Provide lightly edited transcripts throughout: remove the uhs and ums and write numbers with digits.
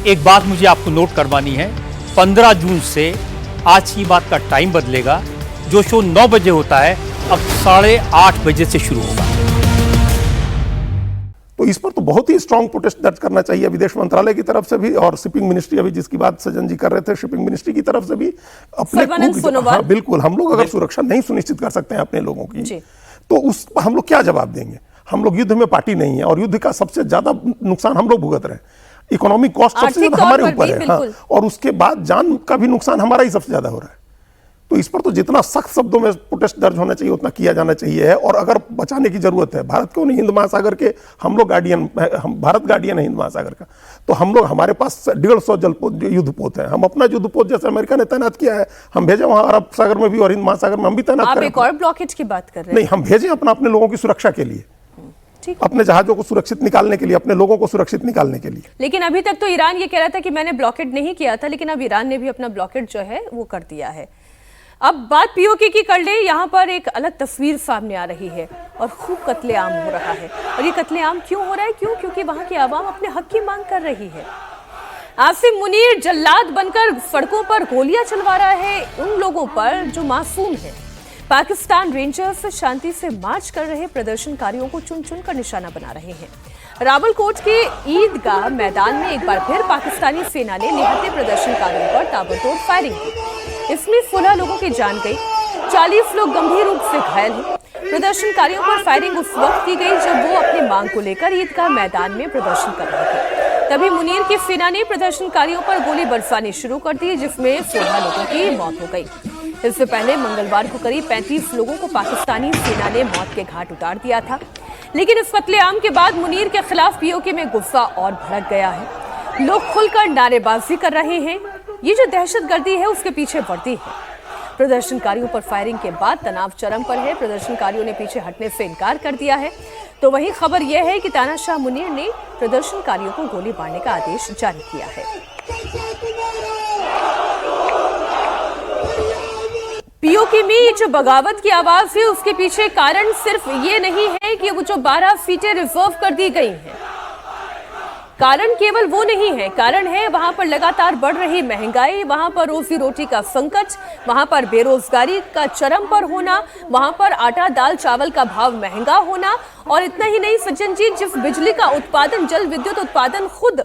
एक बात मुझे आपको नोट करवानी है, 15 जून से आज की बात का टाइम बदलेगा। जो शो 9 बजे होता है अब 8:30 बजे से शुरू होगा। तो इस पर तो बहुत ही स्ट्रांग प्रोटेस्ट दर्ज करना चाहिए विदेश मंत्रालय की तरफ से भी, और शिपिंग मिनिस्ट्री, अभी जिसकी बात सज्जन जी कर रहे थे, शिपिंग मिनिस्ट्री की तरफ से भी अपने हाँ, बिल्कुल हम लोग अगर सुरक्षा नहीं सुनिश्चित कर सकते हैं अपने लोगों की, तो उस हम लोग क्या जवाब देंगे? हम लोग युद्ध में पार्टी नहीं है, और युद्ध का सबसे ज्यादा नुकसान हम लोग भुगत रहे हैं। इकोनॉमिक कॉस्ट सबसे ज्यादा हमारे ऊपर है, हाँ, और उसके बाद जान का भी नुकसान हमारा ही सबसे ज्यादा हो रहा है। तो इस पर तो जितना सख्त शब्दों में प्रोटेस्ट दर्ज होना चाहिए उतना किया जाना चाहिए है। और अगर बचाने की जरूरत है, भारत क्यों नहीं, हिंद महासागर के हम लोग गार्डियन, हम भारत गार्डियन है हिंद महासागर का, तो हम लोग, हमारे पास 150 जलपोत युद्धपोत है, हम अपना युद्धपोत जैसे अमेरिका ने तैनात किया है, हम भेजे वहां अरब सागर में भी और हिंद महासागर में हम भी तैनात करें। आप एक और ब्लॉकेज की बात कर रहे हैं? नहीं, हम भेजें अपने लोगों की सुरक्षा के लिए, अपने जहाजों को सुरक्षित निकालने के लिए, अपने लोगों को सुरक्षित निकालने के लिए। लेकिन अभी तक तो ईरान ये कह रहा था कि मैंने ब्लॉकेड नहीं किया था, लेकिन अब ईरान ने भी अपना ब्लॉकेड जो है वो कर दिया है। अब बात पीओके की कर ले, यहाँ पर एक अलग तस्वीर सामने आ रही है और खूब कत्लेआम हो रहा है। और ये कत्लेआम क्यों हो रहा है? क्योंकि वहां की आवाम अपने हक की मांग कर रही है। आसिम मुनीर जल्लाद बनकर सड़कों पर गोलियां चलवा रहा है उन लोगों पर जो मासूम है। पाकिस्तान रेंजर्स शांति से मार्च कर रहे प्रदर्शनकारियों को चुन चुन कर निशाना बना रहे हैं। रावलकोट के ईदगाह मैदान में एक बार फिर पाकिस्तानी सेना ने निहत्थे प्रदर्शनकारियों पर ताबड़तोड़ फायरिंग की। इसमें 16 लोगों की जान गई, 40 लोग गंभीर रूप से घायल हैं। प्रदर्शनकारियों पर फायरिंग उस वक्त की गई जब वो अपनी मांग को लेकर ईदगाह मैदान में प्रदर्शन कर रहे थे। तभी मुनीर की सेना ने प्रदर्शनकारियों पर गोली बरसानी शुरू कर दी, जिसमें 16 लोगों की मौत हो गई। इससे पहले मंगलवार को करीब 35 लोगों को पाकिस्तानी सेना ने मौत के घाट उतार दिया था। लेकिन इस कत्लेआम के बाद मुनीर के खिलाफ पीओके में गुस्सा और भड़क गया है। लोग खुलकर नारेबाजी कर रहे हैं। ये जो दहशतगर्दी है उसके पीछे वर्दी है। प्रदर्शनकारियों पर फायरिंग के बाद तनाव चरम पर है। प्रदर्शनकारियों ने पीछे हटने से इनकार कर दिया है। तो वहीं खबर यह है कि तानाशाह मुनीर ने प्रदर्शनकारियों को गोली मारने का आदेश जारी किया है। पीओके में ये जो बगावत की आवाज है उसके पीछे कारण सिर्फ ये नहीं है कि वो जो 12 सीटें रिजर्व कर दी गई हैं। कारण केवल वो नहीं है, कारण है वहां पर लगातार बढ़ रही महंगाई, वहां पर रोजी रोटी का संकट, वहां पर बेरोजगारी का चरम पर होना, वहां पर आटा दाल चावल का भाव महंगा होना। और इतना ही नहीं सज्जन जी, जिस बिजली का उत्पादन, जल विद्युत उत्पादन खुद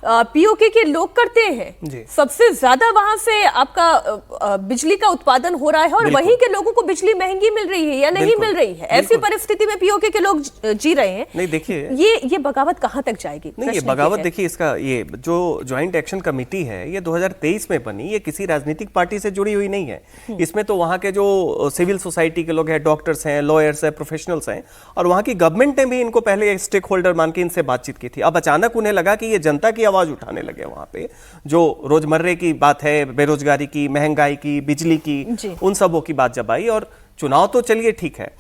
पीओके के लोग करते हैं, सबसे ज्यादा वहां से आपका बिजली का उत्पादन हो रहा है और वहीं के लोगों को बिजली महंगी मिल रही है या नहीं मिल रही है। ऐसी परिस्थिति में पीओके के लोग जी रहे हैं। नहीं देखिए, ये बगावत कहां तक जाएगी? नहीं, ये बगावत देखिए, इसका ये जो ज्वाइंट एक्शन कमेटी है ये 2023 में बनी, ये किसी राजनीतिक पार्टी से जुड़ी हुई नहीं है। इसमें तो वहां के जो सिविल सोसाइटी के लोग हैं, डॉक्टर्स हैं, लॉयर्स हैं, प्रोफेशनल्स हैं, और वहां की गवर्नमेंट ने भी इनको पहले स्टेक होल्डर मान के इनसे बातचीत की थी। अब अचानक उन्हें लगा कि ये जनता की आवाज उठाने लगे वहां पे, जो रोजमर्रे की बात है, बेरोजगारी की, महंगाई की, बिजली की, उन सबों की बात जब आई। और चुनाव तो चलिए ठीक है,